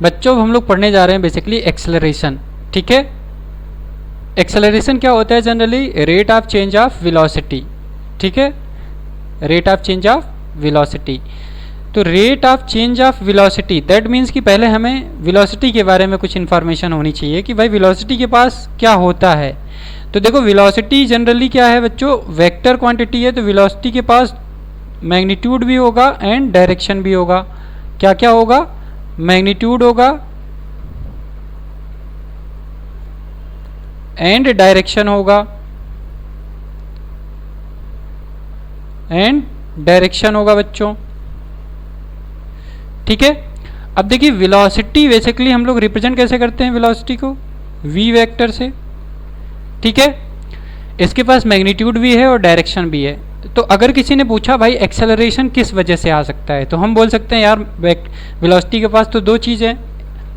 बच्चों हम लोग पढ़ने जा रहे हैं बेसिकली एक्सेलरेशन। ठीक है, एक्सेलरेशन क्या होता है? Generally rate of change of velocity. ठीक है, rate of change of velocity. तो rate of change of velocity that means कि पहले हमें वेलोसिटी के बारे में कुछ इन्फॉर्मेशन होनी चाहिए कि भाई वेलोसिटी के पास क्या होता है। तो देखो वेलोसिटी जनरली क्या है बच्चों, वेक्टर क्वांटिटी है। तो वेलोसिटी के पास मैग्नीट्यूड भी होगा एंड डायरेक्शन भी होगा। क्या क्या होगा? मैग्नीट्यूड होगा एंड डायरेक्शन होगा, एंड डायरेक्शन होगा बच्चों। ठीक है, अब देखिए वेलोसिटी बेसिकली हम लोग रिप्रेजेंट कैसे करते हैं वेलोसिटी को? v वेक्टर से। ठीक है, इसके पास मैग्नीट्यूड भी है और डायरेक्शन भी है। तो अगर किसी ने पूछा भाई एक्सेलरेशन किस वजह से आ सकता है, तो हम बोल सकते हैं यार वेलोसिटी के पास तो दो चीज़ है,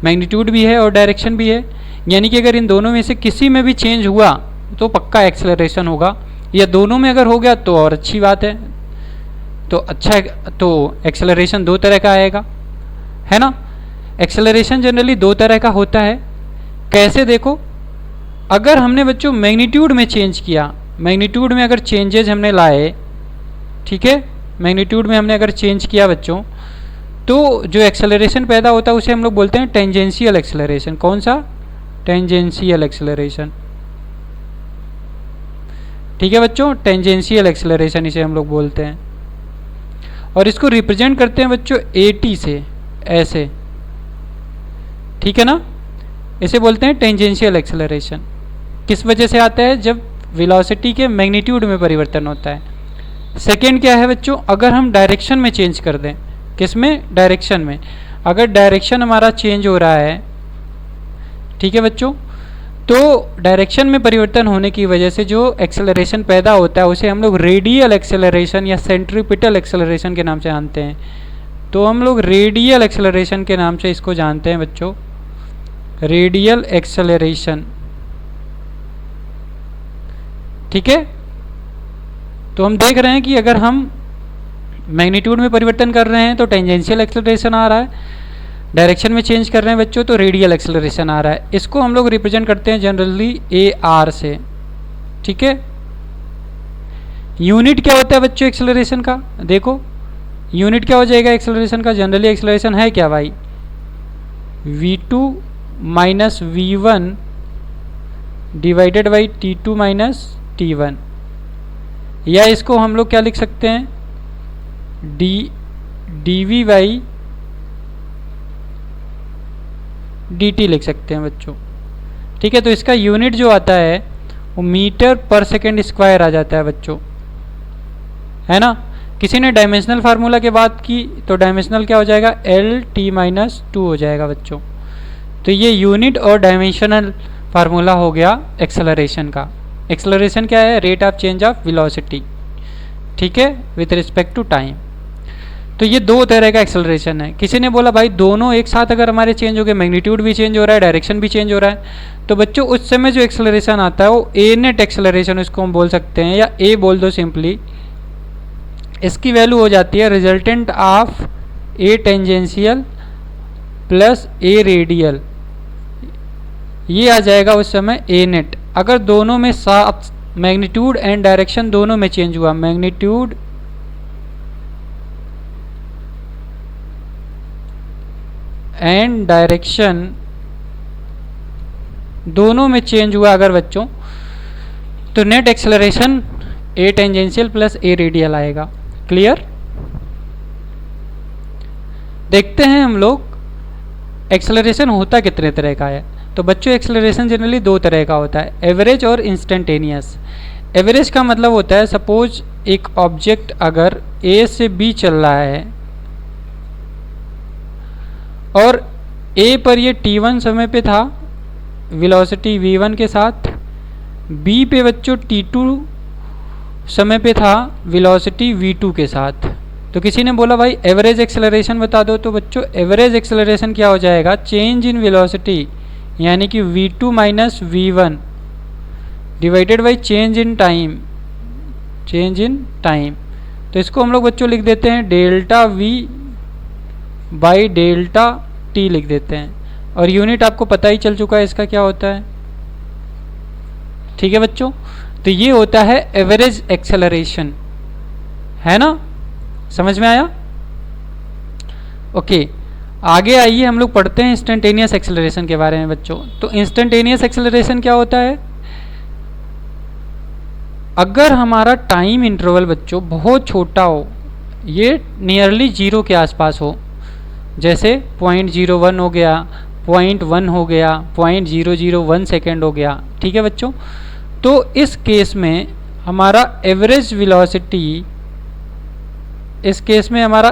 मैग्नीट्यूड भी है और डायरेक्शन भी है। यानी कि अगर इन दोनों में से किसी में भी चेंज हुआ तो पक्का एक्सेलरेशन होगा, या दोनों में अगर हो गया तो और अच्छी बात है। तो अच्छा, तो एक्सेलरेशन दो तरह का आएगा, है ना। एक्सेलरेशन जनरली दो तरह का होता है। कैसे? देखो, अगर हमने बच्चों मैग्नीट्यूड में चेंज किया, मैग्नीट्यूड में अगर चेंजेज हमने लाए, ठीक है, मैग्नीट्यूड में हमने अगर चेंज किया बच्चों, तो जो एक्सेलरेशन पैदा होता है उसे हम लोग बोलते हैं टेंजेंशियल एक्सेलरेशन। कौन सा? Tangential acceleration. ठीक है बच्चों, टेंजेंशियल एक्सेलरेशन इसे हम लोग बोलते हैं। और इसको रिप्रेजेंट करते हैं बच्चों AT से, ऐसे। ठीक है ना, इसे बोलते हैं टेंजेंशियल एक्सेलरेशन। किस वजह से आता है? जब वेलोसिटी के मैग्नीट्यूड में परिवर्तन होता है। सेकेंड क्या है बच्चों? अगर हम डायरेक्शन में चेंज कर दें। किस में? डायरेक्शन में। अगर डायरेक्शन हमारा चेंज हो रहा है, ठीक है बच्चों, तो डायरेक्शन में परिवर्तन होने की वजह से जो एक्सेलरेशन पैदा होता है उसे हम लोग रेडियल एक्सेलरेशन या सेंट्रीपिटल एक्सेलरेशन के नाम से जानते हैं। तो हम लोग रेडियल एक्सेलरेशन के नाम से इसको जानते हैं बच्चों, रेडियल एक्सेलरेशन। ठीक है, तो हम देख रहे हैं कि अगर हम मैग्नीट्यूड में परिवर्तन कर रहे हैं तो टेंजेंशियल एक्सेलरेशन आ रहा है, डायरेक्शन में चेंज कर रहे हैं बच्चों तो रेडियल एक्सेलरेशन आ रहा है। इसको हम लोग रिप्रेजेंट करते हैं जनरली AR से। ठीक है, यूनिट क्या होता है बच्चों एक्सेलरेशन का? देखो यूनिट क्या हो जाएगा एक्सेलरेशन का? जनरली एक्सेलरेशन है क्या भाई? v2 minus v1 divided by t2 minus t1, या इसको हम लोग क्या लिख सकते हैं? dv बाई dt लिख सकते हैं बच्चों। ठीक है, तो इसका यूनिट जो आता है वो मीटर पर सेकेंड स्क्वायर आ जाता है बच्चों, है ना। किसी ने डायमेंशनल फार्मूला की बात की तो डायमेंशनल क्या हो जाएगा? LT माइनस 2 हो जाएगा बच्चों। तो ये यूनिट और डायमेंशनल फार्मूला हो गया एक्सेलरेशन का। एक्सेलरेशन क्या है? Rate of change of velocity. ठीक है, विथ रिस्पेक्ट टू टाइम। तो ये दो तरह का एक्सेलरेशन है। किसी ने बोला भाई दोनों एक साथ अगर हमारे चेंज हो गए, मैग्नीट्यूड भी चेंज हो रहा है, डायरेक्शन भी चेंज हो रहा है, तो बच्चों उस समय जो एक्सेलरेशन आता है वो ए नेट एक्सेलरेशन उसको हम बोल सकते हैं, या ए बोल दो सिंपली। इसकी वैल्यू हो जाती है resultant of A tangential plus A radial, ये आ जाएगा उस समय ए नेट। अगर दोनों में साथ मैग्नीट्यूड एंड डायरेक्शन दोनों में चेंज हुआ, मैग्नीट्यूड एंड डायरेक्शन दोनों में चेंज हुआ अगर बच्चों, तो नेट एक्सेलरेशन ए टेंजेंशियल प्लस ए रेडियल आएगा। क्लियर? देखते हैं हम लोग एक्सेलरेशन होता कितने तरह का है। तो बच्चों एक्सेलरेशन जनरली दो तरह का होता है, एवरेज और इंस्टेंटेनियस। एवरेज का मतलब होता है सपोज एक ऑब्जेक्ट अगर ए से बी चल रहा है और ए पर ये t1 समय पे था वेलोसिटी v1 के साथ, बी पे बच्चों t2 समय पे था वेलोसिटी v2 के साथ। तो किसी ने बोला भाई एवरेज एक्सेलरेशन बता दो, तो बच्चों एवरेज एक्सेलरेशन क्या हो जाएगा? चेंज इन वेलोसिटी यानी कि v2 minus v1 divided by change in time, change in time. तो इसको हम लोग बच्चों लिख देते हैं delta v by delta T लिख देते हैं, और यूनिट आपको पता ही चल चुका है इसका क्या होता है। ठीक है बच्चों, तो ये होता है एवरेज एक्सेलरेशन, है ना, समझ में आया। ओके, आगे आइए हम लोग पढ़ते हैं इंस्टेंटेनियस एक्सेलरेशन के बारे में बच्चों। तो इंस्टेंटेनियस एक्सेलरेशन क्या होता है? अगर हमारा टाइम इंटरवल बच्चों बहुत छोटा हो, ये नियरली 0 के आसपास हो, जैसे 0.01 हो गया, 0.1 हो गया, 0.001 सेकेंड हो गया, ठीक है बच्चों। तो इस केस में हमारा एवरेज वेलोसिटी, इस केस में हमारा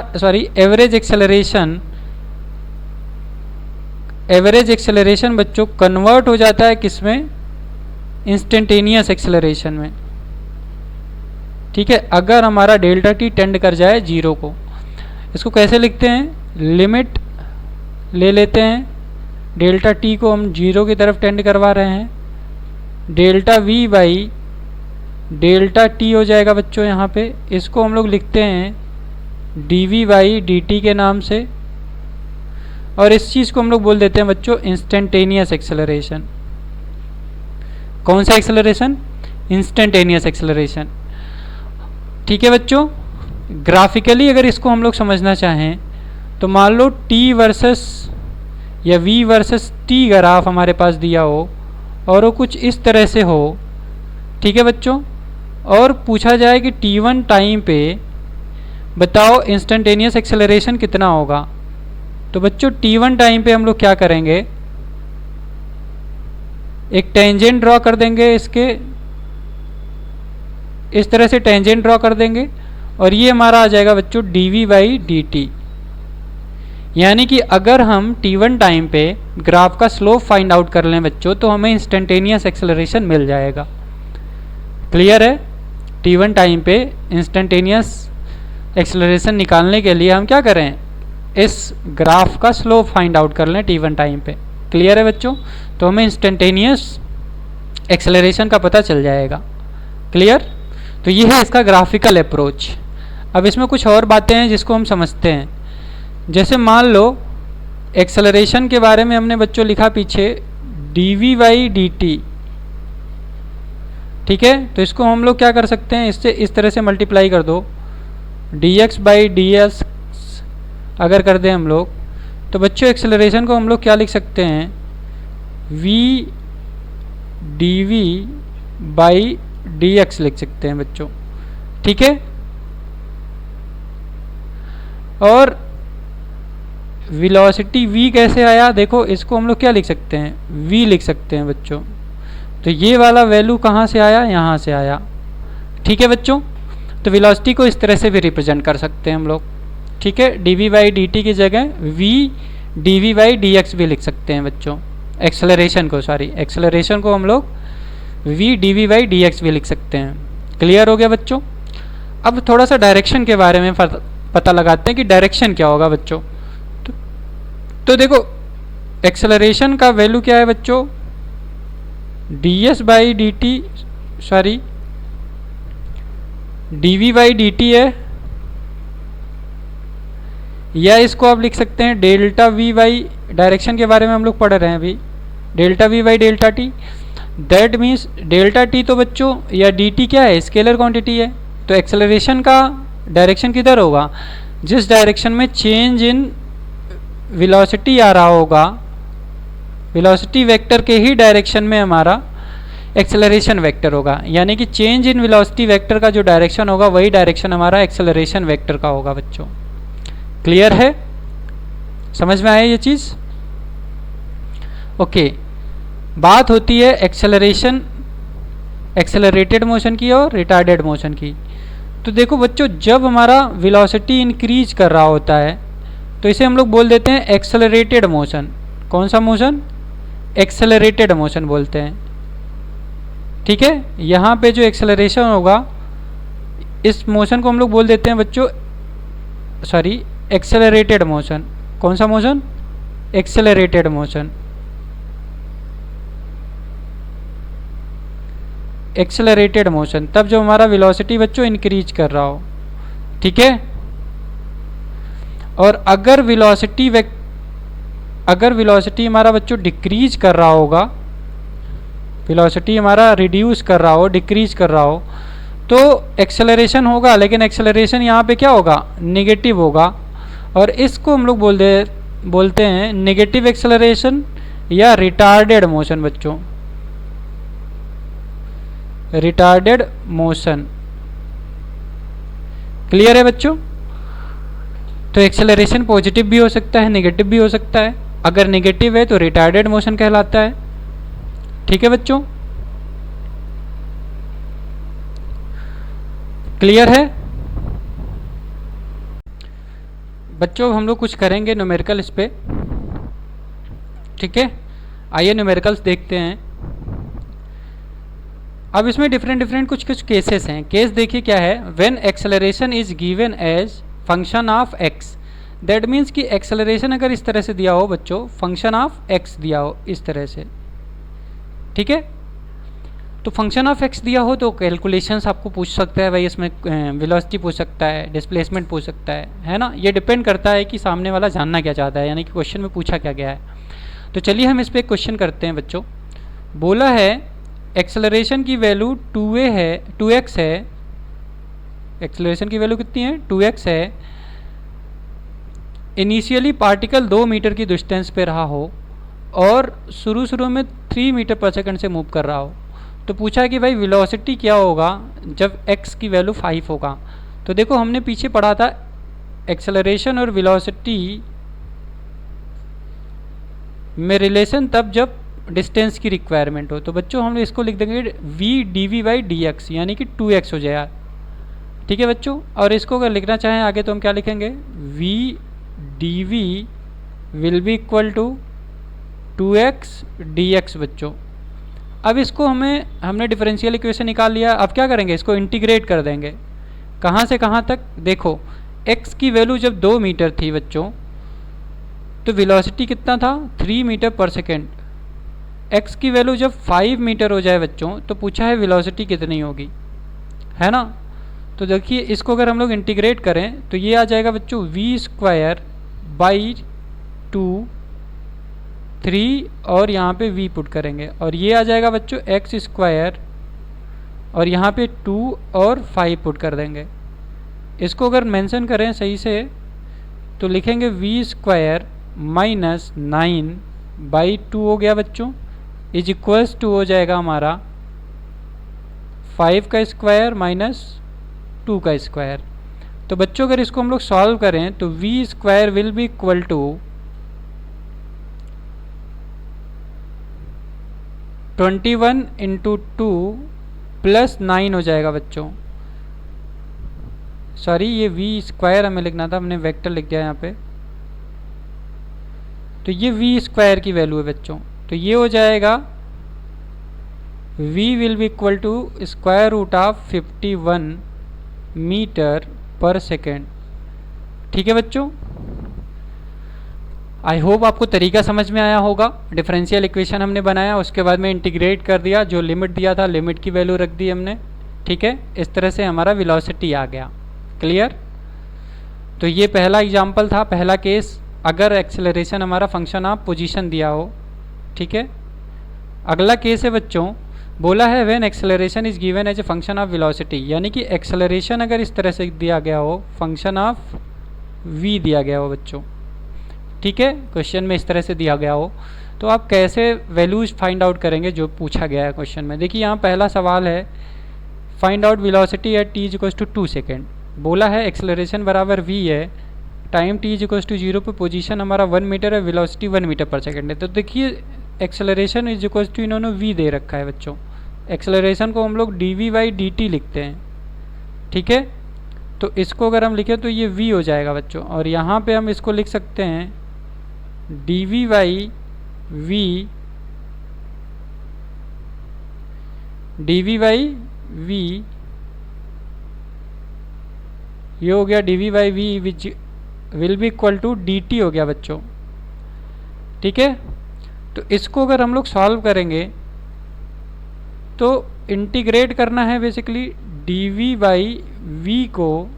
एवरेज एक्सेलरेशन बच्चों कन्वर्ट हो जाता है किसमें? इंस्टेंटेनियस एक्सेलरेशन में। ठीक है, अगर हमारा डेल्टा टी टेंड कर जाए 0 को, इसको कैसे लिखते हैं? लिमिट ले लेते हैं, डेल्टा टी को हम 0 की तरफ टेंड करवा रहे हैं, delta we by delta T हो जाएगा बच्चों यहाँ पे। इसको हम लोग लिखते हैं D we by D T के नाम से, और इस चीज़ को हम लोग बोल देते हैं बच्चों इंस्टेंटेनियस एक्सेलरेशन। कौन सा एक्सेलरेशन? Instantaneous acceleration. ठीक है बच्चों, ग्राफिकली अगर इसको हम लोग समझना चाहें तो मान लो t वर्सेस या v वर्सेस t ग्राफ हमारे पास दिया हो और वो कुछ इस तरह से हो, ठीक है बच्चों, और पूछा जाए कि t1 टाइम पे बताओ इंस्टेंटेनियस एक्सेलरेशन कितना होगा, तो बच्चों t1 टाइम पे हम लोग क्या करेंगे? एक टेंजेंट ड्रॉ कर देंगे, इसके इस तरह से टेंजेंट ड्रॉ कर देंगे, और ये हमारा आ जाएगा बच्चों डी बाई डी टी। यानी कि अगर हम t1 टाइम पे ग्राफ का स्लोप फाइंड आउट कर लें बच्चों, तो हमें इंस्टेंटेनियस एक्सेलरेशन मिल जाएगा। क्लियर है? t1 टाइम पे इंस्टेंटेनियस एक्सेलरेशन निकालने के लिए हम क्या करें? इस ग्राफ का स्लोप फाइंड आउट कर लें t1 टाइम पे। क्लियर है बच्चों? तो हमें इंस्टेंटेनियस एक्सेलरेशन का पता चल जाएगा। क्लियर? तो ये है इसका ग्राफिकल अप्रोच। अब इसमें कुछ और बातें हैं जिसको हम समझते हैं। जैसे मान लो एक्सेलरेशन के बारे में हमने बच्चों लिखा पीछे D we by D T, ठीक है, तो इसको हम लोग क्या कर सकते हैं? इससे इस तरह से मल्टीप्लाई कर दो, D x by D S अगर कर दें हम लोग, तो बच्चों एक्सेलरेशन को हम लोग क्या लिख सकते हैं? V D we by D X लिख सकते हैं बच्चों, ठीक है। और वेलोसिटी v कैसे आया? देखो इसको हम लोग क्या लिख सकते हैं? v लिख सकते हैं बच्चों। तो ये वाला वैल्यू कहाँ से आया? यहाँ से आया, ठीक है बच्चों। तो वेलोसिटी को इस तरह से भी रिप्रेजेंट कर सकते हैं हम लोग, ठीक है। D we by D T की जगह v D we by D X भी लिख सकते हैं बच्चों। एक्सेलरेशन को हम लोग v D we by D X भी लिख सकते हैं। क्लियर हो गया बच्चों? अब थोड़ा सा डायरेक्शन के बारे में पता लगाते हैं कि डायरेक्शन क्या होगा बच्चों। तो देखो एक्सेलरेशन का वैल्यू क्या है बच्चों? D S by D T, sorry D we by D T है, या इसको आप लिख सकते हैं डेल्टा वी बाई, डायरेक्शन के बारे में हम लोग पढ़ रहे हैं अभी, delta we by delta T. That means delta T तो बच्चों या डी टी क्या है? स्केलर क्वांटिटी है। तो एक्सेलरेशन का डायरेक्शन किधर होगा? जिस डायरेक्शन में चेंज इन वेलोसिटी आ रहा होगा, वेलोसिटी वेक्टर के ही डायरेक्शन में हमारा एक्सेलरेशन वेक्टर होगा। यानी कि चेंज इन वेलोसिटी वेक्टर का जो डायरेक्शन होगा वही डायरेक्शन हमारा एक्सेलरेशन वेक्टर का होगा बच्चों। क्लियर है? समझ में आया ये चीज़? ओके, बात होती है एक्सेलरेशन, एक्सेलरेटेड मोशन की और रिटार्डेड मोशन की। तो देखो बच्चों, जब हमारा वेलोसिटी इंक्रीज कर रहा होता है तो इसे हम लोग बोल देते हैं एक्सेलरेटेड मोशन। कौन सा मोशन? एक्सेलरेटेड मोशन बोलते हैं, ठीक है। यहाँ पे जो एक्सेलरेशन होगा इस मोशन को हम लोग बोल देते हैं बच्चों, सॉरी एक्सेलरेटेड मोशन। कौन सा motion? Accelerated motion. Accelerated motion तब जो हमारा वेलोसिटी बच्चों इंक्रीज कर रहा हो, ठीक है। और अगर वेलोसिटी अगर वेलोसिटी हमारा बच्चों डिक्रीज कर रहा होगा, वेलोसिटी हमारा रिड्यूस कर रहा हो, डिक्रीज कर रहा हो, तो एक्सेलरेशन होगा, लेकिन एक्सेलरेशन यहाँ पे क्या होगा, नेगेटिव होगा। और इसको हम लोग बोलते हैं नेगेटिव एक्सेलरेशन या रिटार्डेड मोशन बच्चों, रिटार्डेड मोशन। क्लियर है बच्चों? तो एक्सेलरेशन पॉजिटिव भी हो सकता है, नेगेटिव भी हो सकता है। अगर नेगेटिव है तो रिटार्डेड मोशन कहलाता है। ठीक है बच्चों, क्लियर है बच्चों? हम लोग कुछ करेंगे न्यूमेरिकल इस पे। ठीक है, आइए न्यूमेरिकल्स देखते हैं। अब इसमें डिफरेंट कुछ केसेस हैं। केस देखिए क्या है, when acceleration is given as function of X, that means कि एक्सेलरेशन अगर इस तरह से दिया हो बच्चों, फंक्शन ऑफ एक्स दिया हो इस तरह से, ठीक है। तो फंक्शन ऑफ एक्स दिया हो तो कैलकुलेशंस आपको पूछ सकता है भाई, इसमें वेलोसिटी पूछ सकता है, डिस्प्लेसमेंट पूछ सकता है ना। ये डिपेंड करता है कि सामने वाला जानना क्या चाहता है, यानी कि क्वेश्चन में पूछा क्या गया है। तो चलिए हम इस पर एक क्वेश्चन करते हैं बच्चों। बोला है एक्सेलरेशन की वैल्यू 2x है, एक्सेलरेशन की वैल्यू कितनी है, 2x है। इनिशियली पार्टिकल 2 मीटर की डिस्टेंस पे रहा हो और शुरू में 3 मीटर पर सेकंड से मूव कर रहा हो। तो पूछा है कि भाई वेलोसिटी क्या होगा जब x की वैल्यू 5 होगा। तो देखो हमने पीछे पढ़ा था एक्सेलरेशन और वेलोसिटी में रिलेशन तब जब डिस्टेंस की रिक्वायरमेंट हो। तो बच्चों हम इसको लिख देंगे v dv/dx, यानी कि 2x हो जाएगा। ठीक है बच्चों, और इसको अगर लिखना चाहें आगे तो हम क्या लिखेंगे, v dv will be equal to 2x dx बच्चों। अब इसको हमने डिफरेंशियल इक्वेशन निकाल लिया। अब क्या करेंगे, इसको इंटीग्रेट कर देंगे। कहाँ से कहाँ तक, देखो x की वैल्यू जब 2 मीटर थी बच्चों, तो वेलोसिटी कितना था, 3 मीटर पर सेकेंड। x की वैल्यू जब 5 मीटर हो जाए बच्चों, तो पूछा है वेलोसिटी कितनी होगी, है ना। तो देखिए इसको अगर हम लोग इंटीग्रेट करें तो ये आ जाएगा बच्चों v²/2 3 और यहाँ पे v पुट करेंगे, और ये आ जाएगा बच्चों x² और यहाँ पे 2 और 5 पुट कर देंगे। इसको अगर मेंशन करें सही से तो लिखेंगे v² - 9/2 हो गया बच्चों, इज इक्वल्स टू हो जाएगा हमारा 5 का स्क्वायर माइनस 2 का स्क्वायर। तो बच्चों अगर इसको हम लोग सॉल्व करें तो v² will be equal to 21 × 2 + 9 हो जाएगा बच्चों। सॉरी, ये v² हमें लिखना था, हमने वेक्टर लिख दिया यहाँ पे। तो ये v² की वैल्यू है बच्चों। तो ये हो जाएगा v will be equal to √51 metre पर सेकेंड। ठीक है बच्चों, आई होप आपको तरीका समझ में आया होगा। डिफरेंशियल इक्वेशन हमने बनाया, उसके बाद में इंटीग्रेट कर दिया, जो लिमिट दिया था लिमिट की वैल्यू रख दी हमने। ठीक है, इस तरह से हमारा वेलोसिटी आ गया। क्लियर? तो ये पहला एग्जाम्पल था, पहला केस, अगर एक्सेलरेशन हमारा फंक्शन ऑफ पोजीशन दिया हो। ठीक है, अगला केस है बच्चों, बोला है when acceleration is given as a function of velocity, यानी कि एक्सेलरेशन अगर इस तरह से दिया गया हो, फंक्शन ऑफ v दिया गया हो बच्चों। ठीक है, क्वेश्चन में इस तरह से दिया गया हो, तो आप कैसे वैल्यूज फाइंड आउट करेंगे जो पूछा गया है क्वेश्चन में। देखिए यहाँ पहला सवाल है, find out velocity at t = 2 second. बोला है एक्सेलरेशन बराबर v है, टाइम t = 0 पे पोजीशन हमारा 1 मीटर है, वेलोसिटी 1 मीटर पर सेकेंड है। तो देखिए एक्सेलरेशन इज इक्वल टू इन्होंने v दे रखा है बच्चों। एक्सेलरेशन को हम लोग dv/dt लिखते हैं। ठीक है, तो इसको अगर हम लिखें तो ये v हो जाएगा बच्चों, और यहाँ पे हम इसको लिख सकते हैं dv/v, ये हो गया dv/v which will be equal to dt हो गया बच्चों। ठीक है, तो इसको अगर हम लोग सॉल्व करेंगे तो इंटीग्रेट करना है बेसिकली dv/v को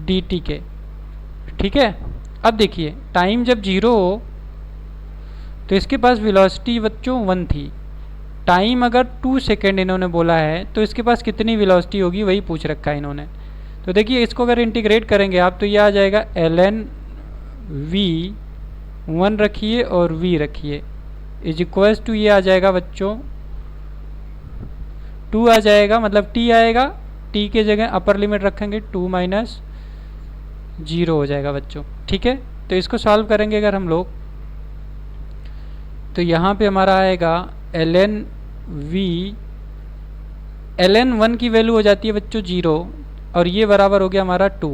dt के। ठीक है, अब देखिए टाइम जब 0 हो तो इसके पास वेलोसिटी बच्चों 1 थी। टाइम अगर 2 सेकेंड इन्होंने बोला है तो इसके पास कितनी वेलोसिटी होगी वही पूछ रखा है इन्होंने। तो देखिए इसको अगर इंटीग्रेट करेंगे आप तो ये आ जाएगा ln v 1 रखिए और v रखिए इज इक्वल्स टू ये आ जाएगा बच्चों 2 आ जाएगा, मतलब t आएगा, t के जगह अपर लिमिट रखेंगे 2 माइनस 0 हो जाएगा बच्चों। ठीक है, तो इसको सॉल्व करेंगे अगर हम लोग तो यहाँ पे हमारा आएगा ln v, ln 1 की वैल्यू हो जाती है बच्चों 0 और ये बराबर हो गया हमारा 2।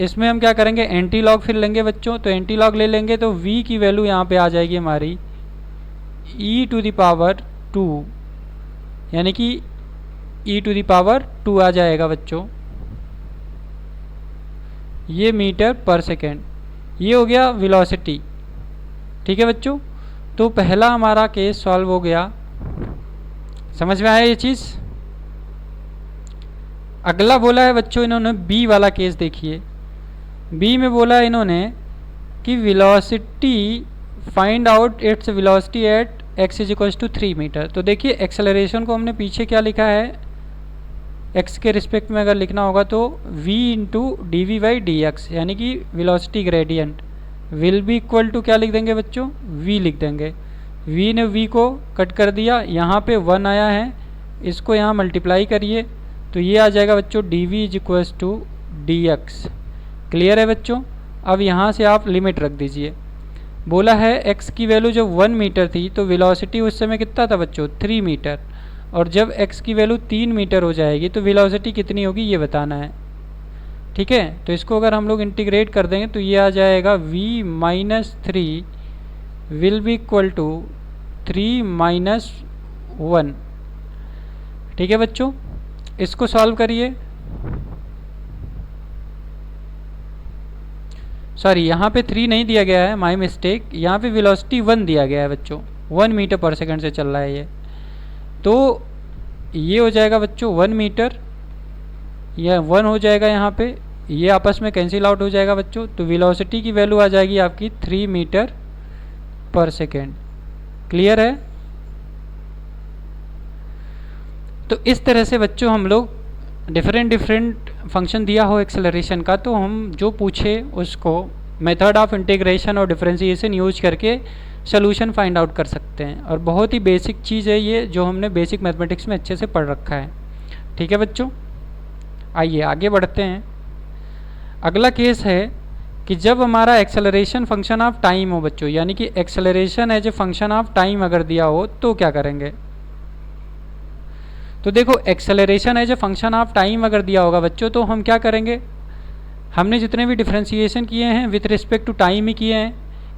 इसमें हम क्या करेंगे एंटी लॉग फिर लेंगे बच्चों, तो एंटी लॉग ले लेंगे तो v की वैल्यू यहाँ पे आ जाएगी हमारी e टू द पावर 2, यानी कि e टू द पावर 2 आ जाएगा बच्चों, ये मीटर पर सेकेंड। ये हो गया वेलोसिटी। ठीक है बच्चों, तो पहला हमारा केस सॉल्व हो गया। समझ में आया ये चीज़? अगला बोला है बच्चों इन्होंने बी वाला केस देखिए। बी में बोला है इन्होंने कि velocity find out its velocity at x is equals to 3 metre. तो देखिए एक्सेलरेशन को हमने पीछे क्या लिखा है, x के रिस्पेक्ट में अगर लिखना होगा तो v into d we by D x, यानी कि velocity gradient will be equal to क्या लिख देंगे बच्चों, v लिख देंगे। v ने v को कट कर दिया, यहाँ पे 1 आया है, इसको यहाँ मल्टीप्लाई करिए तो ये आ जाएगा बच्चों d v is equals to d x. Clear है बच्चों? अब यहाँ से आप लिमिट रख दीजिए। बोला है x की वैल्यू जब 1 मीटर थी तो वेलोसिटी उस समय कितना था बच्चों, 3 मीटर, और जब x की वैल्यू 3 मीटर हो जाएगी तो वेलोसिटी कितनी होगी ये बताना है। ठीक है, तो इसको अगर हम लोग इंटीग्रेट कर देंगे तो ये आ जाएगा v minus 3 will be equal to 3 minus 1। ठीक है बच्चों, इसको सॉल्व करिए। सॉरी, यहाँ पे 3 नहीं दिया गया है, माई मिस्टेक, यहाँ पे वेलोसिटी 1 दिया गया है बच्चों, 1 मीटर पर सेकंड से चल रहा है ये। तो ये हो जाएगा बच्चों 1 मीटर, यह 1 हो जाएगा यहाँ पे, ये आपस में कैंसिल आउट हो जाएगा बच्चों। तो वेलोसिटी की वैल्यू आ जाएगी आपकी 3 मीटर पर सेकेंड। क्लियर है? तो इस तरह से बच्चों हम लोग डिफरेंट फंक्शन दिया हो एक्सेलरेशन का तो हम जो पूछे उसको मेथड ऑफ इंटीग्रेशन और डिफरेंशिएशन यूज करके सोल्यूशन फाइंड आउट कर सकते हैं। और बहुत ही बेसिक चीज़ है ये, जो हमने बेसिक मैथमेटिक्स में अच्छे से पढ़ रखा है। ठीक है बच्चों, आइए आगे बढ़ते हैं। अगला केस है कि जब हमारा एक्सेलरेशन फंक्शन ऑफ टाइम हो बच्चों, यानी कि acceleration as a function of time अगर दिया हो तो क्या करेंगे। तो देखो acceleration as a function of time अगर दिया होगा बच्चों तो हम क्या करेंगे, हमने जितने भी डिफरेंशिएशन किए हैं विथ रिस्पेक्ट टू टाइम ही किए हैं।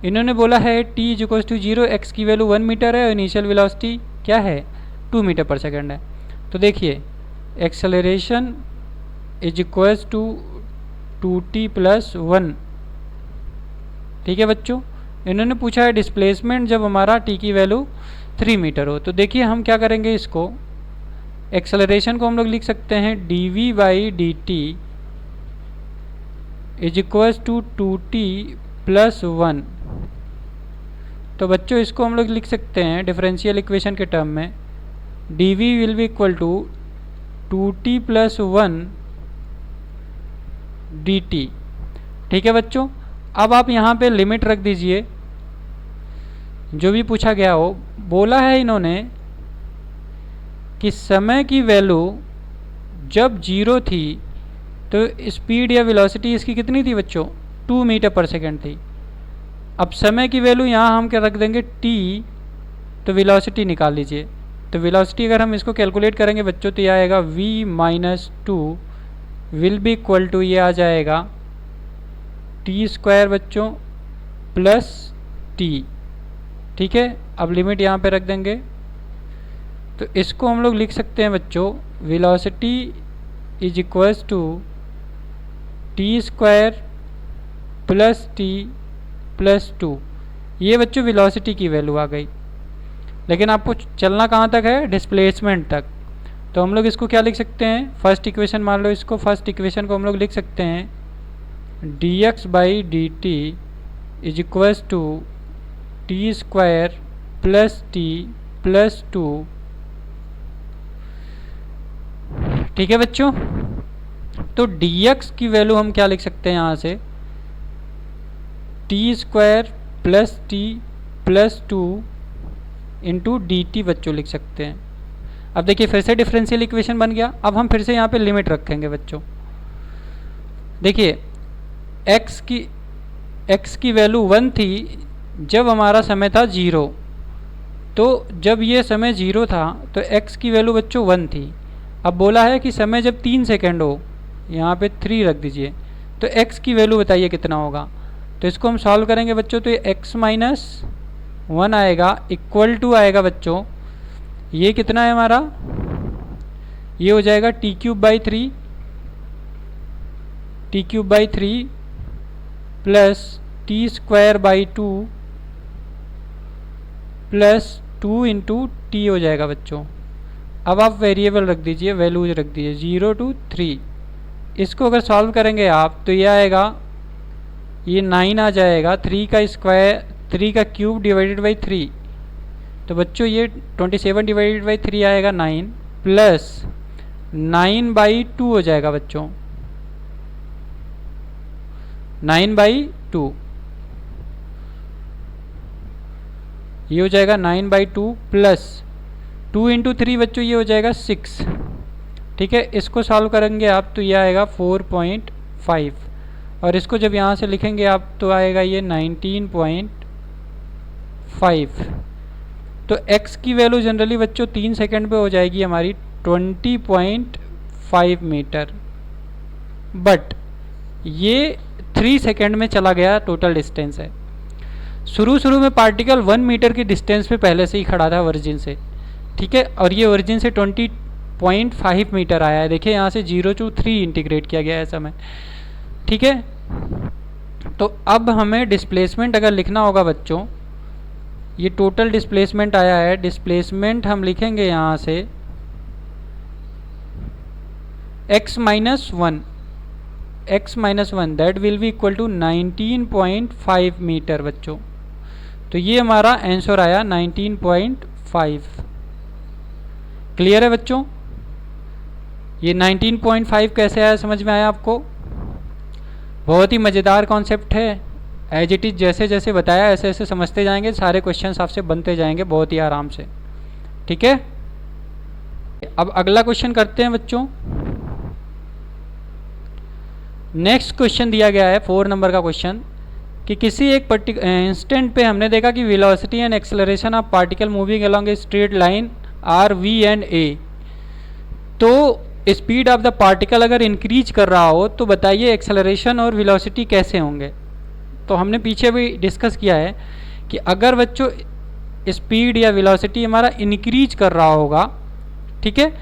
इन्होंने बोला है t is equals to 0, x की वैल्यू 1 मीटर है और इनिशियल वेलोसिटी क्या है 2 मीटर पर सेकेंड है। तो देखिए acceleration is equals to 2t plus 1। ठीक है बच्चों, इन्होंने पूछा है डिस्प्लेसमेंट जब हमारा t की वैल्यू 3 मीटर हो। तो देखिए हम क्या करेंगे, इसको एक्सेलरेशन को हम लोग लिख सकते हैं D we by D t is equals to 2t plus 1। तो बच्चों इसको हम लोग लिख सकते हैं डिफरेंशियल इक्वेशन के टर्म में d v will be equal to 2t plus 1 d T. ठीक है बच्चों, अब आप यहाँ पे लिमिट रख दीजिए जो भी पूछा गया हो। बोला है इन्होंने कि समय की वैल्यू जब 0 थी तो स्पीड या वेलोसिटी इसकी कितनी थी बच्चों, 2 मीटर पर सेकेंड थी। अब समय की वैल्यू यहाँ हम क्या रख देंगे t, तो वेलोसिटी निकाल लीजिए। तो वेलोसिटी अगर हम इसको कैलकुलेट करेंगे बच्चों तो ये आएगा v minus 2 will be equal to ये आ जाएगा t स्क्वायर बच्चों प्लस t। ठीक है, अब लिमिट यहाँ पे रख देंगे तो इसको हम लोग लिख सकते हैं बच्चों velocity is equals to t square plus t plus 2। ये बच्चों वेलोसिटी की वैल्यू आ गई। लेकिन आपको चलना कहाँ तक है, डिस्प्लेसमेंट तक। तो हम लोग इसको क्या लिख सकते हैं, फर्स्ट इक्वेशन मान लो इसको, फर्स्ट इक्वेशन को हम लोग लिख सकते हैं d x by D t is equals to t square plus t plus 2। ठीक है बच्चों, तो dx की वैल्यू हम क्या लिख सकते हैं यहाँ से, T square plus t plus 2 into D T बच्चों लिख सकते हैं। अब देखिए फिर से डिफरेंशियल इक्वेशन बन गया। अब हम फिर से यहाँ पे लिमिट रखेंगे बच्चों। देखिए x की वैल्यू 1 थी जब हमारा समय था 0, तो जब ये समय 0 था तो x की वैल्यू बच्चों 1 थी। अब बोला है कि समय जब 3 सेकेंड हो, यहाँ पे 3 रख दीजिए, तो x की वैल्यू बताइए कितना होगा। तो इसको हम सॉल्व करेंगे बच्चों, तो ये x माइनस 1 आएगा, इक्वल टू आएगा बच्चों, ये कितना है हमारा, ये हो जाएगा T cube by 3 plus T square by 2 plus 2 into T हो जाएगा बच्चों। अब आप वेरिएबल रख दीजिए, वैल्यूज रख दीजिए 0 to 3। इसको अगर सॉल्व करेंगे आप तो ये आएगा, ये 9 आ जाएगा, 3 का क्यूब डिवाइडेड बाई 3, तो बच्चों ये 27 डिवाइडेड बाई 3 आएगा 9, प्लस 9 बाई 2 हो जाएगा बच्चों, 9 बाई 2, ये हो जाएगा 9 बाई 2 प्लस 2 इंटू 3 बच्चों ये हो जाएगा 6। ठीक है, इसको सॉल्व करेंगे आप तो ये आएगा 4.5, और इसको जब यहाँ से लिखेंगे आप तो आएगा ये 19.5। तो x की वैल्यू जनरली बच्चों 3 सेकंड पे हो जाएगी हमारी 20.5 मीटर, बट ये 3 सेकंड में चला गया टोटल डिस्टेंस है। शुरू में पार्टिकल 1 मीटर की डिस्टेंस पे पहले से ही खड़ा था ओरिजिन से। ठीक है, और ये ओरिजिन से 20.5 मीटर आया है। देखिए यहाँ से 0 to 3 इंटीग्रेट किया गया है समय। ठीक है, तो अब हमें डिस्प्लेसमेंट अगर लिखना होगा बच्चों, ये टोटल डिस्प्लेसमेंट आया है, डिस्प्लेसमेंट हम लिखेंगे यहाँ से x minus 1 that will be equal to 19.5 metre बच्चों। तो ये हमारा आंसर आया 19.5। क्लियर है बच्चों, ये 19.5 कैसे आया, समझ में आया आपको? बहुत ही मज़ेदार कॉन्सेप्ट है। एज इट इज़ जैसे जैसे बताया ऐसे ऐसे समझते जाएंगे, सारे क्वेश्चंस आपसे बनते जाएंगे बहुत ही आराम से। ठीक है, अब अगला क्वेश्चन करते हैं बच्चों। नेक्स्ट क्वेश्चन दिया गया है 4 नंबर का क्वेश्चन, कि किसी एक इंस्टेंट पे हमने देखा कि velocity and acceleration of particle moving along a straight line are v and a. तो स्पीड ऑफ द पार्टिकल अगर इंक्रीज कर रहा हो तो बताइए एक्सेलरेशन और वेलोसिटी कैसे होंगे। तो हमने पीछे भी डिस्कस किया है कि अगर बच्चों स्पीड या वेलोसिटी हमारा इंक्रीज कर रहा होगा, ठीक है,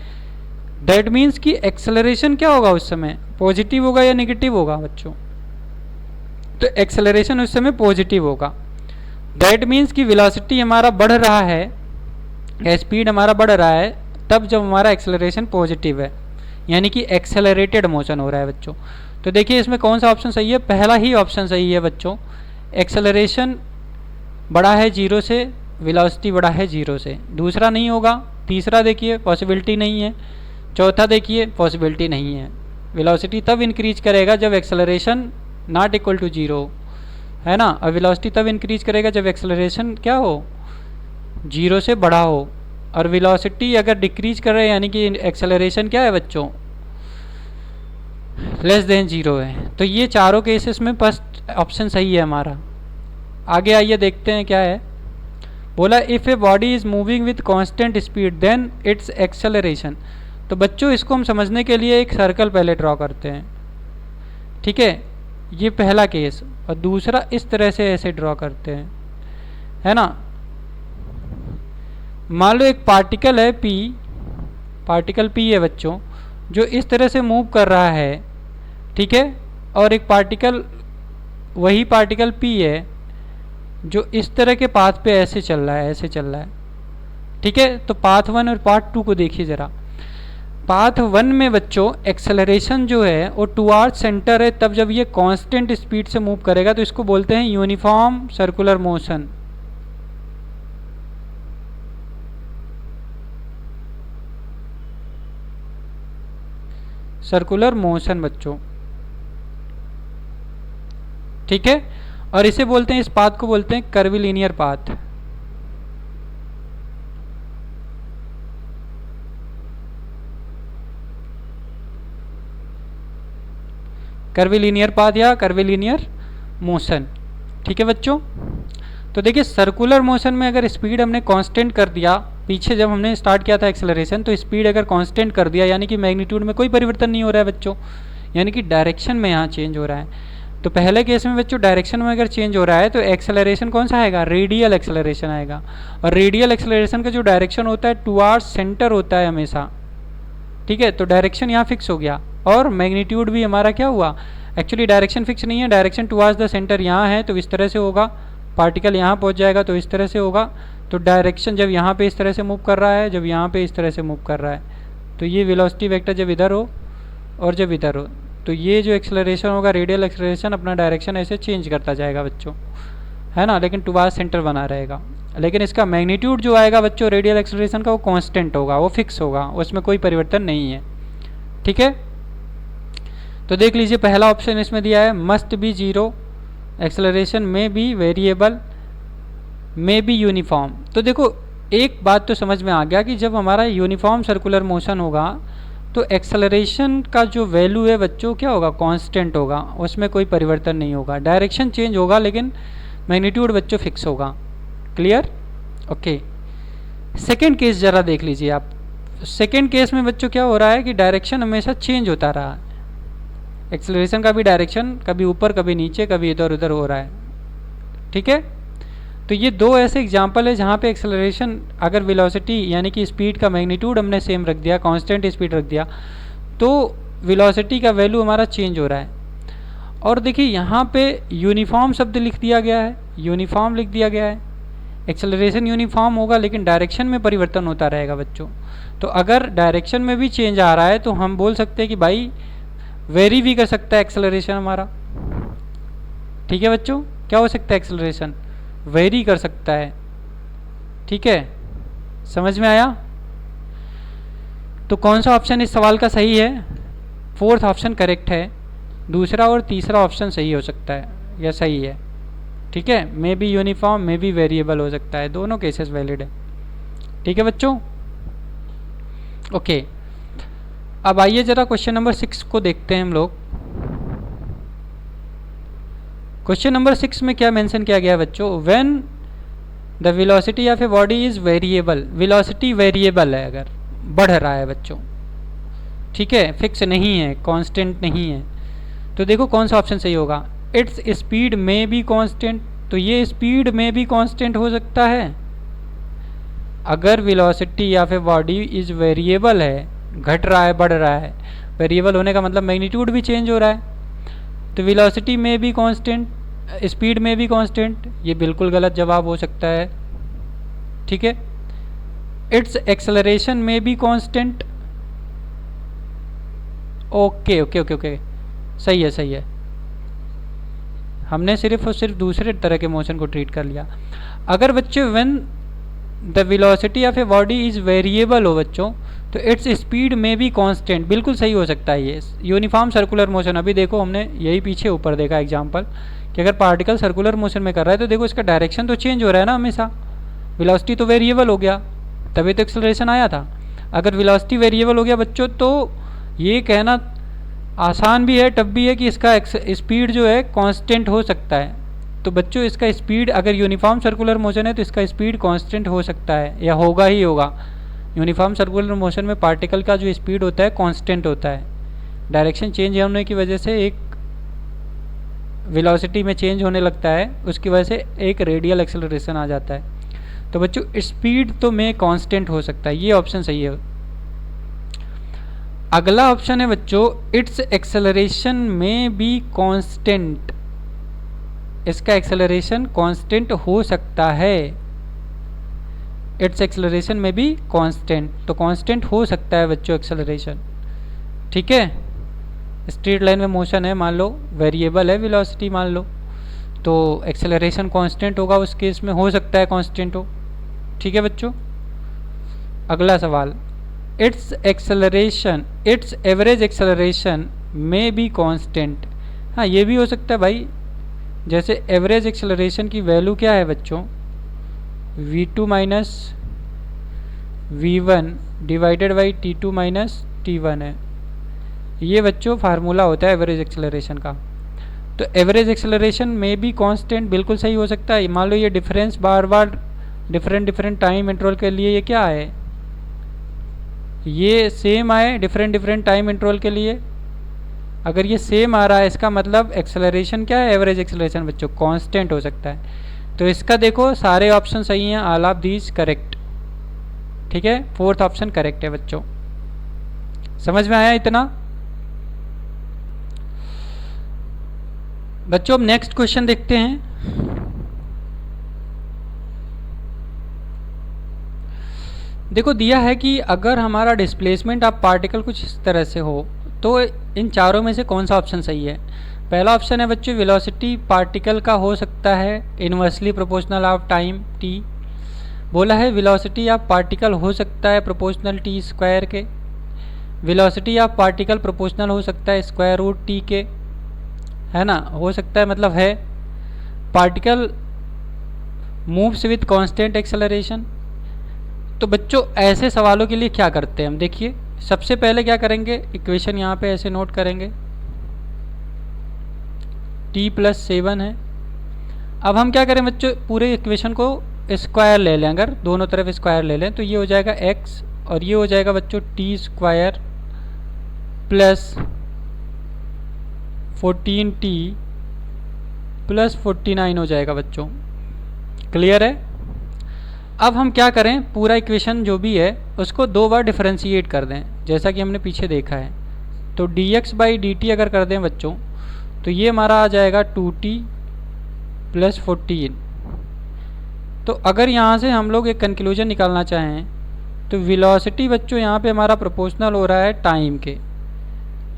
दैट मीन्स कि एक्सेलरेशन क्या होगा उस समय, पॉजिटिव होगा या नेगेटिव होगा बच्चों? तो एक्सेलरेशन उस समय पॉजिटिव होगा। दैट मीन्स कि वेलोसिटी हमारा बढ़ रहा है या स्पीड हमारा बढ़ रहा है तब जब हमारा एक्सेलरेशन पॉजिटिव है, यानी कि एक्सेलरेटेड मोशन हो रहा है बच्चों। तो देखिए इसमें कौन सा ऑप्शन सही है, पहला ही ऑप्शन सही है बच्चों। एक्सेलरेशन बढ़ा है 0 से, वेलोसिटी बढ़ा है 0 से। दूसरा नहीं होगा, तीसरा देखिए पॉसिबिलिटी नहीं है, चौथा देखिए पॉसिबिलिटी नहीं है। वेलोसिटी तब इंक्रीज करेगा जब एक्सेलरेशन नॉट इक्वल टू 0 है ना, और वेलोसिटी तब इंक्रीज करेगा जब एक्सेलरेशन क्या हो, 0 से बढ़ा हो। और वेलोसिटी अगर डिक्रीज कर रहे हैं यानी कि एक्सेलरेशन क्या है बच्चों, लेस देन 0 है। तो ये चारों केसेस में फर्स्ट ऑप्शन सही है हमारा। आगे आइए देखते हैं क्या है। बोला if a body is moving with constant speed then its acceleration. तो बच्चों इसको हम समझने के लिए एक सर्कल पहले ड्रॉ करते हैं। ठीक है, ये पहला केस, और दूसरा इस तरह से ऐसे ड्रॉ करते हैं, है ना। मान लो एक पार्टिकल है P, पार्टिकल P है बच्चों, जो इस तरह से मूव कर रहा है, ठीक है, और एक पार्टिकल, वही पार्टिकल P है जो इस तरह के पाथ पे ऐसे चल रहा है, ऐसे चल रहा है। ठीक है, तो पाथ 1 और पाथ 2 को देखिए ज़रा। पाथ 1 में बच्चों एक्सेलरेशन जो है वो टुवार्ड्स सेंटर है, तब जब ये कांस्टेंट स्पीड से मूव करेगा तो इसको बोलते हैं uniform circular motion. Circular motion बच्चों, ठीक है। और इसे बोलते हैं, इस पाथ को बोलते हैं कर्विलिनियर पाथ। कर्विलिनियर पाथ या कर्विलिनियर मोशन, ठीक है बच्चों। तो देखिए सर्कुलर मोशन में अगर स्पीड हमने कांस्टेंट कर दिया, पीछे जब हमने स्टार्ट किया था एक्सेलरेशन तो स्पीड अगर कांस्टेंट कर दिया यानी कि मैग्नीट्यूड में कोई परिवर्तन नहीं हो रहा है बच्चों, यानी कि डायरेक्शन में यहाँ चेंज हो रहा है। तो पहले केस में बच्चों डायरेक्शन में अगर चेंज हो रहा है तो एक्सेलरेशन कौन सा आएगा, रेडियल एक्सेलरेशन आएगा। और रेडियल एक्सेलरेशन का जो डायरेक्शन होता है टुवार्ड्स सेंटर होता है हमेशा, ठीक है। तो डायरेक्शन यहाँ फिक्स हो गया और मैग्नीट्यूड भी हमारा क्या हुआ, एक्चुअली डायरेक्शन फिक्स नहीं है, डायरेक्शन टुवार्ड्स द सेंटर यहाँ है तो इस तरह से होगा, पार्टिकल यहाँ पहुँच जाएगा तो इस तरह से होगा। तो डायरेक्शन जब यहाँ पे इस तरह से मूव कर रहा है, जब यहाँ पे इस तरह से मूव कर रहा है, तो ये वेलोसिटी वेक्टर जब इधर हो और जब इधर हो तो ये जो एक्सेलरेशन होगा रेडियल एक्सेलरेशन अपना डायरेक्शन ऐसे चेंज करता जाएगा बच्चों, है ना, लेकिन टुवार्ड्स सेंटर बना रहेगा। लेकिन इसका मैग्नीट्यूड जो आएगा बच्चों रेडियल एक्सेलरेशन का वो कांस्टेंट होगा, वो फिक्स होगा, उसमें कोई परिवर्तन नहीं है, ठीक है। तो देख लीजिए पहला ऑप्शन इसमें दिया है मस्ट बी जीरो, एक्सेलरेशन में बी वेरिएबल, में बी यूनिफॉर्म। तो देखो एक बात तो समझ में आ गया कि जब हमारा यूनिफॉर्म सर्कुलर मोशन होगा तो एक्सेलरेशन का जो वैल्यू है बच्चों क्या होगा, कांस्टेंट होगा, उसमें कोई परिवर्तन नहीं होगा। डायरेक्शन चेंज होगा लेकिन मैग्नीट्यूड बच्चों फिक्स होगा। Clear, okay. सेकेंड केस ज़रा देख लीजिए आप। सेकेंड केस में बच्चों क्या हो रहा है कि डायरेक्शन हमेशा चेंज होता रहा है, एक्सेलरेशन का भी डायरेक्शन कभी ऊपर कभी नीचे कभी इधर उधर हो रहा है, ठीक है। तो ये दो ऐसे एग्जाम्पल है जहाँ पे एक्सेलरेशन अगर वेलोसिटी यानी कि स्पीड का मैग्नीट्यूड हमने सेम रख दिया, कांस्टेंट स्पीड रख दिया, तो वेलोसिटी का वैल्यू हमारा चेंज हो रहा है। और देखिए यहाँ पे यूनिफॉर्म शब्द लिख दिया गया है, यूनिफॉर्म लिख दिया गया है, एक्सेलरेशन यूनिफॉर्म होगा लेकिन डायरेक्शन में परिवर्तन होता रहेगा बच्चों। तो अगर डायरेक्शन में भी चेंज आ रहा है तो हम बोल सकते हैं कि भाई वेरी भी कर सकता है एक्सेलरेशन हमारा, ठीक है बच्चों। क्या हो सकता है, एक्सेलरेशन वेरी कर सकता है, ठीक है। समझ में आया। तो कौन सा ऑप्शन इस सवाल का सही है, फोर्थ ऑप्शन करेक्ट है, दूसरा और तीसरा ऑप्शन सही हो सकता है या सही है, ठीक है। May be uniform may be variable हो सकता है, दोनों केसेस वैलिड है, ठीक है बच्चों, ओके। अब आइए जरा क्वेश्चन नंबर 6 को देखते हैं हम लोग। क्वेश्चन नंबर 6 में क्या मेंशन किया गया बच्चों, when the velocity of a body is variable, velocity variable है अगर बढ़ रहा है बच्चों, ठीक है, फिक्स नहीं है, कांस्टेंट नहीं है, तो देखो कौन सा ऑप्शन सही होगा, इट्स स्पीड में बी कांस्टेंट। तो ये स्पीड में भी कांस्टेंट हो सकता है अगर velocity of a body is variable है, घट रहा है बढ़ रहा है, वेरिएबल होने का मतलब मैग्नीट्यूड भी चेंज हो रहा है, तो वेलोसिटी में भी कांस्टेंट, स्पीड में भी कांस्टेंट, ये बिल्कुल गलत जवाब हो सकता है, ठीक है। इट्स एक्सेलरेशन में भी constant, okay okay okay okay, सही है सही है, हमने सिर्फ और सिर्फ दूसरे तरह के मोशन को ट्रीट कर लिया। अगर बच्चों when the velocity of a body is variable हो बच्चों तो इट्स स्पीड में भी कांस्टेंट, बिल्कुल सही हो सकता है ये यूनिफॉर्म सर्कुलर मोशन। अभी देखो हमने यही पीछे ऊपर देखा एग्जांपल कि अगर पार्टिकल सर्कुलर मोशन में कर रहा है तो देखो इसका डायरेक्शन तो चेंज हो रहा है ना हमेशा, वेलोसिटी तो वेरिएबल हो गया तभी तो एक्सेलरेशन आया था। अगर वेलोसिटी वेरिएबल हो गया बच्चों तो ये कहना आसान भी है टफ भी है कि इसका स्पीड जो है कांस्टेंट हो सकता है। तो बच्चों इसका स्पीड अगर यूनिफॉर्म सर्कुलर मोशन है तो इसका स्पीड कांस्टेंट हो सकता है या होगा ही होगा। यूनिफॉर्म सर्कुलर मोशन में पार्टिकल का जो स्पीड होता है कांस्टेंट होता है, डायरेक्शन चेंज होने की वजह से एक वेलोसिटी में चेंज होने लगता है, उसकी वजह से एक रेडियल एक्सेलरेशन आ जाता है। तो बच्चों स्पीड तो में कांस्टेंट हो सकता है, ये ऑप्शन सही है। अगला ऑप्शन है बच्चों इट्स एक्सेलरेशन में बी कांस्टेंट, इसका एक्सेलरेशन कांस्टेंट हो सकता है। इट्स एक्सेलरेशन में भी कांस्टेंट, तो कांस्टेंट हो सकता है बच्चों एक्सेलरेशन, ठीक है। स्ट्रेट लाइन में मोशन है, मान लो वेरिएबल है वेलोसिटी मान लो, तो एक्सेलरेशन कांस्टेंट होगा, उस केस में हो सकता है कांस्टेंट हो, ठीक है बच्चों। अगला सवाल, it's acceleration, it's average acceleration में बी कांस्टेंट। हाँ ये भी हो सकता है भाई, जैसे एवरेज एक्सेलरेशन की वैल्यू क्या है बच्चों, v2 minus v1 divided by t2 minus t1 है, ये बच्चों फार्मूला होता है एवरेज एक्सेलरेशन का। तो एवरेज एक्सेलरेशन में भी कांस्टेंट बिल्कुल सही हो सकता है। मान लो ये डिफरेंस बार बार डिफरेंट टाइम इंटरवल के लिए ये क्या है, ये सेम आए डिफरेंट टाइम इंटरवल के लिए। अगर ये सेम आ रहा है इसका मतलब एक्सेलरेशन क्या है, एवरेज एक्सेलरेशन बच्चों कांस्टेंट हो सकता है। तो इसका देखो सारे ऑप्शन सही हैं, ऑल ऑफ दीज करेक्ट, ठीक है। फोर्थ ऑप्शन करेक्ट है बच्चों, समझ में आया इतना बच्चों। अब नेक्स्ट क्वेश्चन देखते हैं। देखो दिया है कि अगर हमारा डिस्प्लेसमेंट ऑफ पार्टिकल कुछ इस तरह से हो तो इन चारों में से कौन सा ऑप्शन सही है। पहला ऑप्शन है बच्चों वेलोसिटी पार्टिकल का हो सकता है inversely proportional of time t। बोला है वेलोसिटी ऑफ पार्टिकल हो सकता है प्रोपोर्शनल t स्क्वायर के। वेलोसिटी ऑफ पार्टिकल प्रोपोर्शनल हो सकता है स्क्वायर रूट t के, है ना, हो सकता है मतलब है। Particle moves with constant acceleration. तो बच्चों ऐसे सवालों के लिए क्या करते हैं हम, देखिए सबसे पहले क्या करेंगे, इक्वेशन यहाँ पे ऐसे नोट करेंगे, t+7 है। अब हम क्या करें बच्चों, पूरे इक्वेशन को स्क्वायर ले लें, अगर दोनों तरफ स्क्वायर ले लें तो ये हो जाएगा x और ये हो जाएगा बच्चों t square plus 14t plus 49 हो जाएगा बच्चों, क्लियर है। अब हम क्या करें, पूरा इक्वेशन जो भी है उसको दो बार डिफरेंशिएट कर दें, जैसा कि हमने पीछे देखा है। तो dx/dt अगर कर दें बच्चों तो ये हमारा आ जाएगा 2t प्लस 14। तो अगर यहाँ से हम लोग एक कंक्लूजन निकालना चाहें तो वेलोसिटी बच्चों यहाँ पे हमारा प्रोपोर्शनल हो रहा है टाइम के,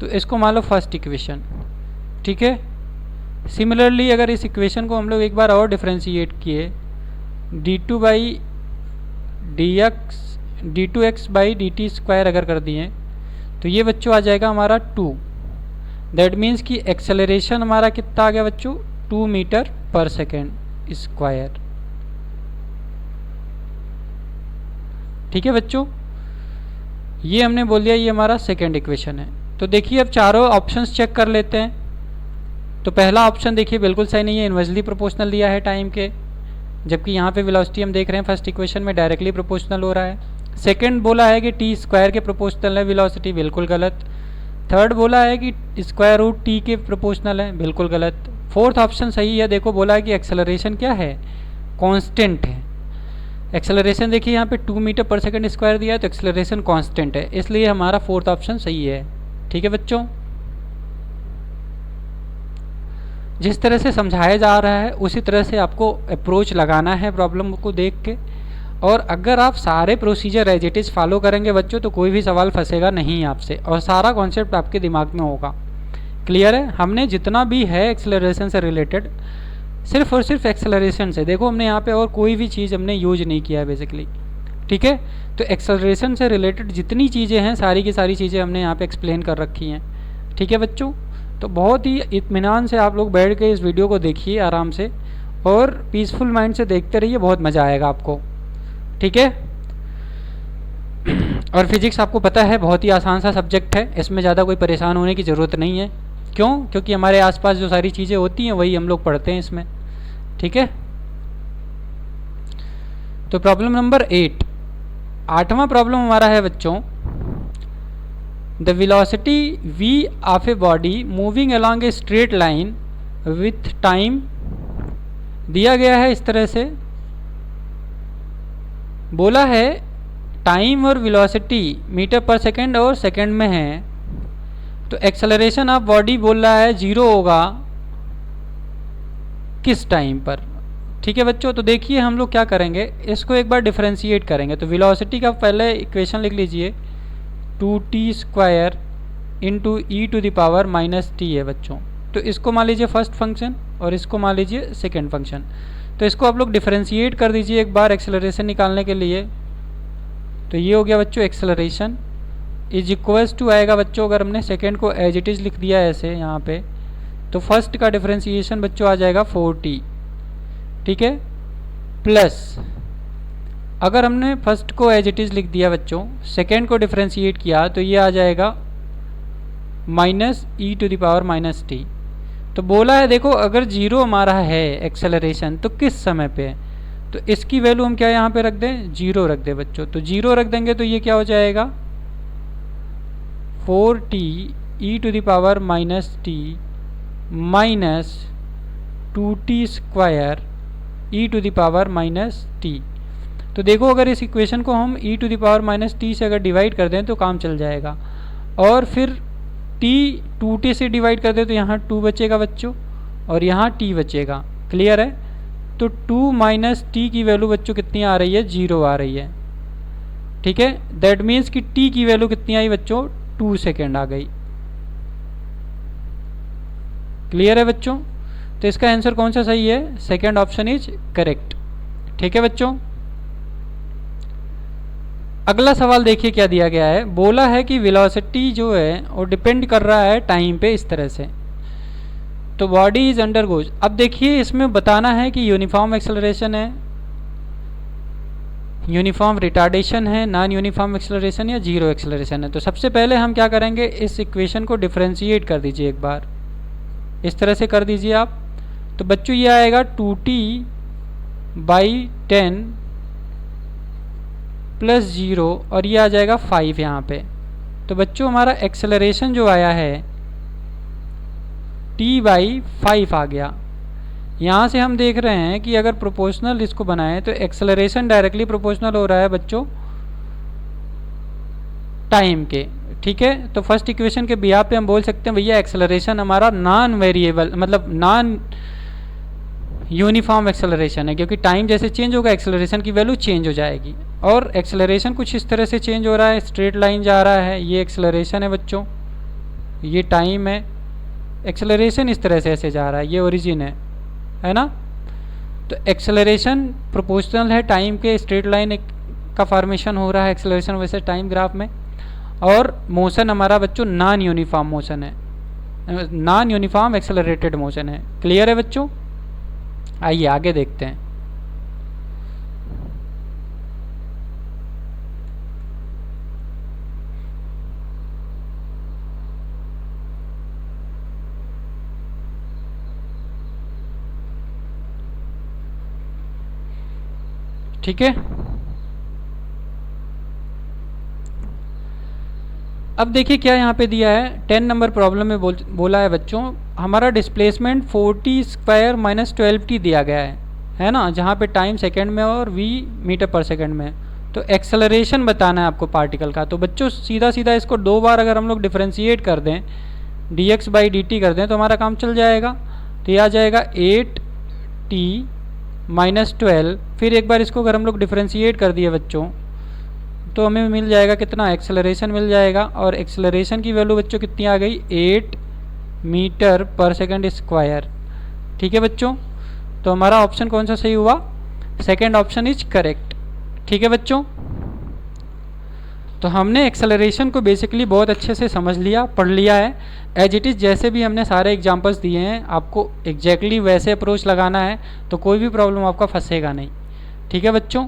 तो इसको मान लो फर्स्ट इक्वेशन, ठीक है। सिमिलरली अगर इस इक्वेशन को हम लोग एक बार और डिफरेंशिएट किए, d2x/dt स्क्वायर अगर कर दिए तो ये बच्चों आ जाएगा हमारा 2। दैट मीन्स कि एक्सेलरेशन हमारा कितना आ गया बच्चों, 2 मीटर पर सेकेंड स्क्वायर, ठीक है बच्चों। ये हमने बोल दिया, ये हमारा सेकेंड इक्वेशन है। तो देखिए अब चारों ऑप्शंस चेक कर लेते हैं। तो पहला ऑप्शन देखिए बिल्कुल सही नहीं है, इनवर्सली प्रोपोर्शनल दिया है टाइम के, जबकि यहाँ पे वेलोसिटी हम देख रहे हैं फर्स्ट इक्वेशन में डायरेक्टली प्रोपोर्शनल हो रहा है। सेकंड बोला है कि टी स्क्वायर के प्रोपोर्शनल है वेलोसिटी, बिल्कुल गलत। थर्ड बोला है कि स्क्वायर रूट टी के प्रोपोर्शनल है, बिल्कुल गलत। फोर्थ ऑप्शन सही है, देखो बोला है कि एक्सेलरेशन क्या है, कांस्टेंट है। एक्सेलरेशन देखिए यहाँ पे 2 मीटर पर सेकंड स्क्वायर दिया है, तो एक्सेलरेशन कांस्टेंट है, इसलिए हमारा फोर्थ ऑप्शन सही है, ठीक है बच्चों। जिस तरह से समझाया जा रहा है उसी तरह से आपको अप्रोच लगाना है प्रॉब्लम को देख के, और अगर आप सारे procedure as it is follow करेंगे बच्चों तो कोई भी सवाल फंसेगा नहीं आपसे, और सारा कॉन्सेप्ट आपके दिमाग में होगा, क्लियर है। हमने जितना भी है एक्सेलरेशन से रिलेटेड सिर्फ और सिर्फ एक्सेलरेशन से, देखो हमने यहाँ पे और कोई भी चीज़ हमने यूज नहीं किया है बेसिकली, ठीक है। तो एक्सेलरेशन से रिलेटेड जितनी चीज़ें हैं सारी की सारी चीज़ें हमने यहाँ पे एक्सप्लेन कर रखी हैं, ठीक है बच्चों। तो बहुत ही इत्मीनान से आप लोग बैठ के इस वीडियो को देखिए आराम से, और पीसफुल माइंड से देखते रहिए, बहुत मज़ा आएगा आपको, ठीक है। और फिजिक्स आपको पता है बहुत ही आसान सा सब्जेक्ट है, इसमें ज़्यादा कोई परेशान होने की ज़रूरत नहीं है। क्यों? क्योंकि हमारे आसपास जो सारी चीज़ें होती हैं वही हम लोग पढ़ते हैं इसमें, ठीक है। तो प्रॉब्लम नंबर 8, 8वां प्रॉब्लम हमारा है बच्चों, the velocity v of a body moving along A straight line with time दिया गया है इस तरह से। बोला है टाइम और वेलोसिटी मीटर पर सेकेंड और सेकेंड में है, तो एक्सेलरेशन ऑफ बॉडी बोल रहा है 0 होगा किस टाइम पर, ठीक है बच्चों, तो देखिए हम लोग क्या करेंगे, इसको एक बार डिफरेंशिएट करेंगे। तो वेलोसिटी का पहले इक्वेशन लिख लीजिए, 2t² into e to the power minus t है बच्चों। तो इसको मान लीजिए फर्स्ट फंक्शन और इसको मान लीजिए सेकेंड फंक्शन। तो इसको आप लोग डिफरेंशिएट कर दीजिए एक बार एक्सेलरेशन निकालने के लिए। तो ये हो गया बच्चों एक्सेलरेशन इज इक्वल्स टू आएगा बच्चों, अगर हमने सेकेंड को एज इट इज़ लिख दिया ऐसे यहाँ पे, तो फर्स्ट का डिफरेंशिएशन बच्चों आ जाएगा 4t, ठीक है, प्लस अगर हमने फर्स्ट को एज इट इज़ लिख दिया बच्चों, सेकेंड को डिफरेंशिएट किया तो ये आ जाएगा minus e to the power minus t. तो बोला है देखो अगर जीरो हमारा है एक्सेलरेशन तो किस समय पे है, तो इसकी वैल्यू हम क्या यहाँ पे रख दें, जीरो रख दें बच्चों। तो जीरो रख देंगे तो ये क्या हो जाएगा 4t e to the power minus t minus 2t² e to the power minus t. तो देखो अगर इस इक्वेशन को हम e to the power minus t से अगर डिवाइड कर दें तो काम चल जाएगा, और फिर t 2t से डिवाइड कर दे तो यहाँ 2 बचेगा बच्चों और यहाँ t बचेगा। क्लियर है? तो 2 माइनस टी की वैल्यू बच्चों कितनी आ रही है, 0 आ रही है। ठीक है, दैट मीन्स कि t की वैल्यू कितनी आई बच्चों, 2 सेकेंड आ गई। क्लियर है बच्चों? तो इसका आंसर कौन सा सही है, सेकेंड ऑप्शन इज करेक्ट। ठीक है बच्चों, अगला सवाल देखिए क्या दिया गया है। बोला है कि वेलोसिटी जो है वो डिपेंड कर रहा है टाइम पे इस तरह से। तो बॉडी इज अंडरगोज, अब देखिए इसमें बताना है कि यूनिफॉर्म एक्सेलरेशन है, यूनिफॉर्म रिटार्डेशन है, नॉन यूनिफॉर्म एक्सेलरेशन या जीरो एक्सेलरेशन है। तो सबसे पहले हम क्या करेंगे, इस इक्वेशन को डिफरेंशिएट कर दीजिए एक बार, इस तरह से कर दीजिए आप। तो बच्चों ये आएगा 2t/10 प्लस 0 और ये आ जाएगा 5 यहाँ पे। तो बच्चों हमारा एक्सेलरेशन जो आया है t/5 आ गया। यहाँ से हम देख रहे हैं कि अगर प्रोपोर्शनल इसको बनाएं तो एक्सेलरेशन डायरेक्टली प्रोपोर्शनल हो रहा है बच्चों टाइम के। ठीक है, तो फर्स्ट इक्वेशन के बिहाफ पे हम बोल सकते हैं भैया एक्सेलरेशन हमारा नॉन वेरिएबल मतलब नॉन यूनिफॉर्म एक्सेलरेशन है, क्योंकि टाइम जैसे चेंज होगा एक्सेलरेशन की वैल्यू चेंज हो जाएगी। और एक्सेलरेशन कुछ इस तरह से चेंज हो रहा है, स्ट्रेट लाइन जा रहा है, ये एक्सेलरेशन है बच्चों, ये टाइम है, एक्सेलरेशन इस तरह से ऐसे जा रहा है, ये ओरिजिन है ना। तो एक्सेलरेशन प्रोपोर्शनल है टाइम के, स्ट्रेट लाइन का फॉर्मेशन हो रहा है एक्सेलरेशन वैसे टाइम ग्राफ में। और मोशन हमारा बच्चों नॉन यूनिफॉर्म मोशन है, नॉन यूनिफॉर्म एक्सेलरेटेड मोशन है। क्लियर है बच्चों? आइए आगे देखते हैं। ठीक है, अब देखिए क्या यहाँ पे दिया है, 10 नंबर प्रॉब्लम में बोला है बच्चों हमारा डिस्प्लेसमेंट 40² माइनस 12t दिया गया है ना, जहाँ पे टाइम सेकंड में और v मीटर पर सेकंड में। तो एक्सेलरेशन बताना है आपको पार्टिकल का। तो बच्चों सीधा सीधा इसको 2 बार अगर हम लोग डिफरेंशिएट कर दें, dx/dt कर दें तो हमारा काम चल जाएगा। तो ये आ जाएगा 8t माइनस 12, फिर एक बार इसको अगर हम लोग डिफरेंशिएट कर दिए बच्चों तो हमें मिल जाएगा कितना, एक्सेलरेशन मिल जाएगा। और एक्सेलरेशन की वैल्यू बच्चों कितनी आ गई, 8 मीटर पर सेकंड स्क्वायर। ठीक है बच्चों, तो हमारा ऑप्शन कौन सा सही हुआ, सेकंड ऑप्शन इज करेक्ट। ठीक है बच्चों, तो हमने एक्सेलरेशन को बेसिकली बहुत अच्छे से समझ लिया, पढ़ लिया है एज इट इज़। जैसे भी हमने सारे एग्जांपल्स दिए हैं आपको एग्जैक्टली वैसे अप्रोच लगाना है, तो कोई भी प्रॉब्लम आपका फंसेगा नहीं। ठीक है बच्चों।